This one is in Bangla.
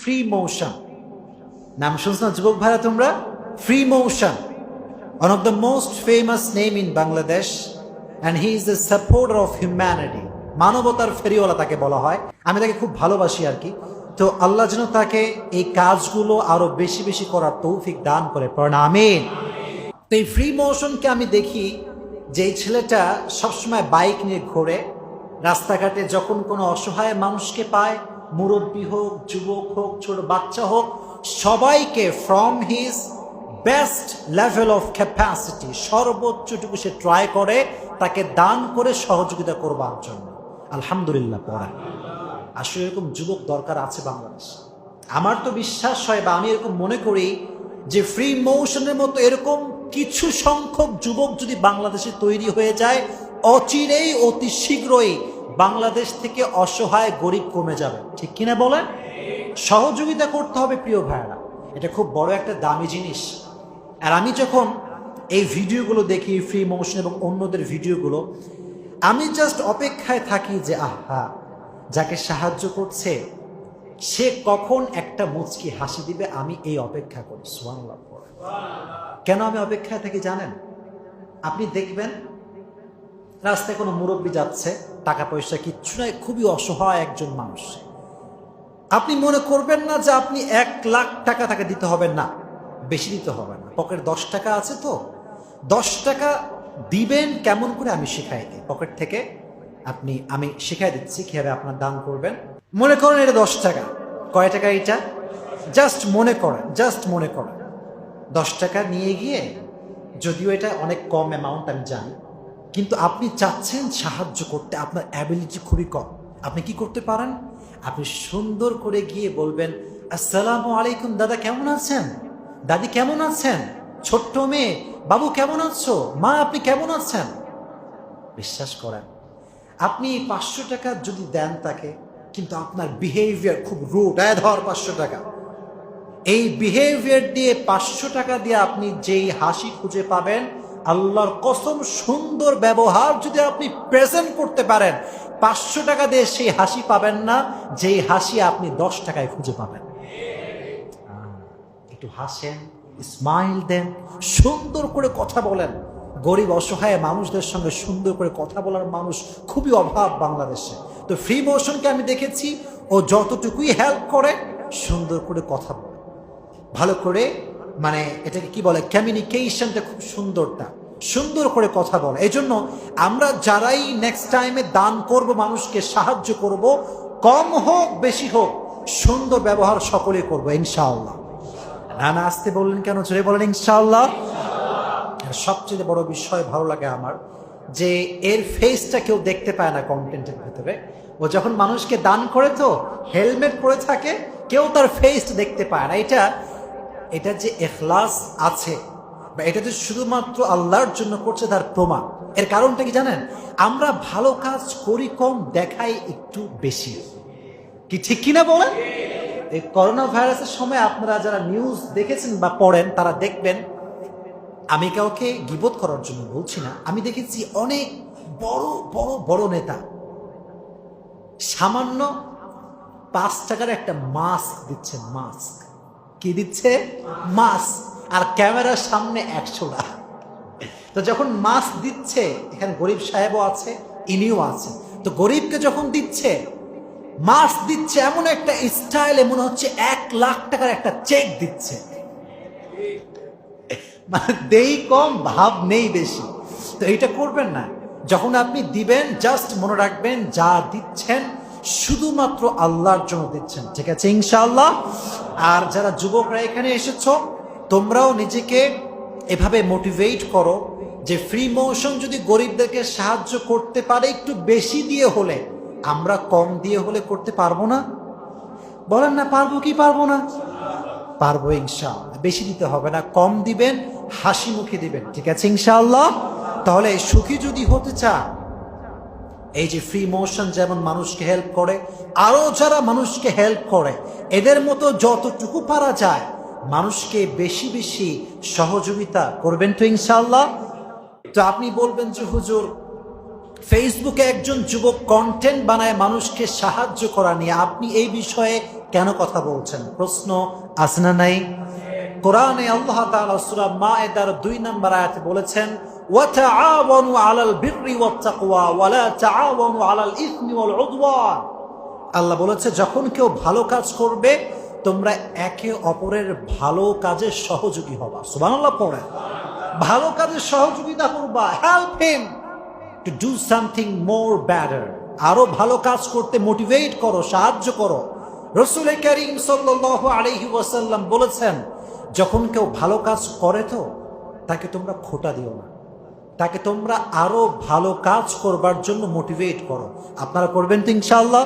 Free motion. নাম শুনছ না যুবক ভাইরা তোমরা? Free motion, one of the most famous name in Bangladesh, and he is the supporter of humanity. মানবতার ফেরিওয়ালা তাকে বলা হয়। আমি তাকে খুব ভালোবাসি আর কি। তো আল্লাহ যেন তাকে এই কাজগুলো আরো বেশি বেশি করার তৌফিক দান করে, পড়েন আমিন। তো এই ফ্রি মোশনকে আমি দেখি যে এই ছেলেটা সবসময় বাইক নিয়ে ঘোরে, রাস্তাঘাটে যখন কোনো অসহায় মানুষকে পায়, মুরব্বী হোক, যুবক হোক, ছোট বাচ্চা হোক, সবাইকে from his best level of capacity, সর্বোচ্চটুকু সে ট্রাই করে তাকে দান করে সহযোগিতা করবার জন্য। আলহামদুলিল্লাহ পড়া। আসলে এরকম যুবক দরকার আছে বাংলাদেশ। আমার তো বিশ্বাস হয় বা আমি এরকম মনে করি যে ফ্রি মোশনের মতো এরকম কিছু সংখ্যক যুবক যদি বাংলাদেশে তৈরি হয়ে যায়, অচিরেই অতি শীঘ্রই বাংলাদেশ থেকে অসহায় গরিব কমে যাবে। ঠিক কিনা বলেন? সহযোগিতা করতে হবে প্রিয় ভাইয়েরা, এটা খুব বড় একটা দামি জিনিস। আর আমি যখন এই ভিডিওগুলো দেখি, ফ্রি মোশন এবং অন্যদের ভিডিওগুলো, আমি জাস্ট অপেক্ষায় থাকি যে আহা, যাকে সাহায্য করছে সে কখন একটা মুচকি হাসি দিবে, আমি এই অপেক্ষা করি। সুবহানাল্লাহ। কেন আমি অপেক্ষায় থাকি জানেন? আপনি দেখবেন রাস্তায় কোনো মুরব্বী যাচ্ছে, টাকা পয়সা কিচ্ছু নাই, খুবই অসহায় একজন মানুষ। আপনি মনে করবেন না যে আপনি 1,00,000 টাকা তাকে দিতে হবে, না, বেশি দিতে হবে না। পকেট 10 টাকা আছে, তো 10 টাকা দিবেন কেমন করে আমি শিখাই দিই। পকেট থেকে আমি শিখাই দিচ্ছি কিভাবে আপনার দান করবেন। মনে করেন এটা 10 টাকা। কয় টাকা এটা? জাস্ট মনে করেন, 10 টাকা নিয়ে গিয়ে, যদিও এটা অনেক কম অ্যামাউন্ট আমি জানি, কিন্তু আপনি চাচ্ছেন সাহায্য করতে, আপনার অ্যাবিলিটি খুবই কম। আপনি কি করতে পারেন? আপনি সুন্দর করে গিয়ে বলবেন, আসসালামু আলাইকুম দাদা, কেমন আছেন? দাদি কেমন আছেন? ছোট্ট মেয়ে, বাবু কেমন আছো? মা আপনি কেমন আছেন? বিশ্বাস করেন, আপনি 500 টাকা যদি দেন তাকে, কিন্তু আপনার বিহেভিয়ার খুব রুড, ধর 500 টাকা, এই বিহেভিয়ার দিয়ে 500 টাকা দিয়ে আপনি যেই হাসি খুঁজে পাবেন, আল্লাহর কসম, সুন্দর ব্যবহার যদি আপনি প্রেজেন্ট করতে পারেন, 500 টাকা দিয়ে সেই হাসি পাবেন না যেই হাসি আপনি 10 টাকায় খুঁজে পাবেন। একটু হাসেন, স্মাইল দেন, সুন্দর করে কথা বলেন। গরিব অসহায় মানুষদের সঙ্গে সুন্দর করে কথা বলার মানুষ খুবই অভাব বাংলাদেশে। তো ফ্রি মোশনকে আমি দেখেছি ও যতটুকুই হেল্প করে সুন্দর করে কথা বলে, ভালো করে, মানে এটাকে কি বলে, কমিউনিকেশনটা খুব সুন্দর করে কথা বলে। এই জন্য আমরা যারাই নেক্সট টাইমে দান করব, মানুষকে সাহায্য করব, কম হোক বেশি হোক, সুন্দর ব্যবহার সকলে করব ইনশাআল্লাহ। না আসতে বললেন কেন? জোরে বলেন ইনশাআল্লাহ। সবচেয়ে বড় বিষয় ভালো লাগে আমার যে এর ফেসটা কেউ দেখতে পায় না কন্টেন্টের ভেতরে। ও যখন মানুষকে দান করে তো হেলমেট পরে থাকে, কেউ তার ফেস দেখতে পায় না। এটা যে ইখলাস আছে বা এটা যে শুধুমাত্র আল্লাহর জন্য করছে তার প্রমাণ। এর কারণটা কি জানেন? আমরা ভালো কাজ করি কম, দেখাই একটু বেশি। কি ঠিক কিনা বলেন? এই করোনা ভাইরাসের সময় আপনারা যারা নিউজ দেখেছেন বা পড়েন তারা দেখবেন, আমি কাউকে গীবত করার জন্য বলছি না, আমি দেখেছি অনেক বড় নেতা সামান্য 5 টাকার একটা মাস্ক দিচ্ছে। মাস্ক কি দিচ্ছে? মাস্ক। আর ক্যামেরার সামনে 100 টাকা। তো যখন মাস্ক দিচ্ছে, এখানে গরিব সাহেবও আছে, ইনিও আছে, তো গরিবকে যখন দিচ্ছে, মাস্ক দিচ্ছে এমন একটা স্টাইলে মনে হচ্ছে 1,00,000 টাকার একটা চেক দিচ্ছে। মানে দেই কম, ভাব নেই বেশি। তো এইটা করবেন না। যখন আপনি দিবেন, জাস্ট মনে রাখবেন যা দিচ্ছেন শুধুমাত্র আল্লাহর জন্য দিচ্ছেন। ঠিক আছে ইনশাআল্লাহ। আর যারা যুবকরা এখানে এসেছো, তোমরাও নিজেকে এভাবে মোটিভেট করো যে ফ্রি মোশন যদি গরিবদেরকে সাহায্য করতে পারে একটু বেশি দিয়ে হলে, আমরা কম দিয়ে হলে করতে পারবো না? বলেন না, পারবো কি পারবো না? পারবো ইনশাআল্লাহ। বেশি দিতে হবে না, কম দিবেন, হাসি মুখে দিবেন। ঠিক আছে ইনশাআল্লাহ। তাহলে সুখী যদি হতে চান, এই যে ফ্রি মোশন যেমন মানুষকে হেল্প করে, আরো যারা মানুষকে হেল্প করে, এদের মতো যতটুকু পারা যায় মানুষকে বেশি বেশি সহযোগিতা করবেন তো ইনশাআল্লাহ। তো আপনি বলবেন যে হুজুর, ফেসবুকে একজন যুবক কন্টেন্ট বানায় মানুষকে সাহায্য করা নিয়ে, আপনি এই বিষয়ে কেন কথা বলছেন? প্রশ্ন আছে না নাই? কোরআনে আল্লাহ তাআলা সূরা মায়েদার 2 নম্বর আয়াতে বলেছেন, ওয়া তাআওয়ানু আলাল বিররি ওয়াত তাকওয়া ওয়া লা তাআওয়ানু আলাল ইসমি ওয়াল উদওয়ান। আল্লাহ বলেছে যখন কেউ ভালো কাজ করবে তোমরা একে অপরের ভালো কাজে সহযোগী হবা। সুবহানাল্লাহ পড়ে। ভালো কাজে সহযোগিতা করবা, help him to do something more better. আরো ভালো কাজ করতে মোটিভেট করো, সাহায্য করো। রাসূল কারীম সাল্লাল্লাহু আলাইহি ওয়াসাল্লাম বলেছেন যখন কেউ ভালো কাজ করে তো তাকে তোমরা খোঁটা দিও না, তাকে তোমরা আরো ভালো কাজ করবার জন্য মোটিভেট করো। আপনারা করবেন তো ইনশাআল্লাহ?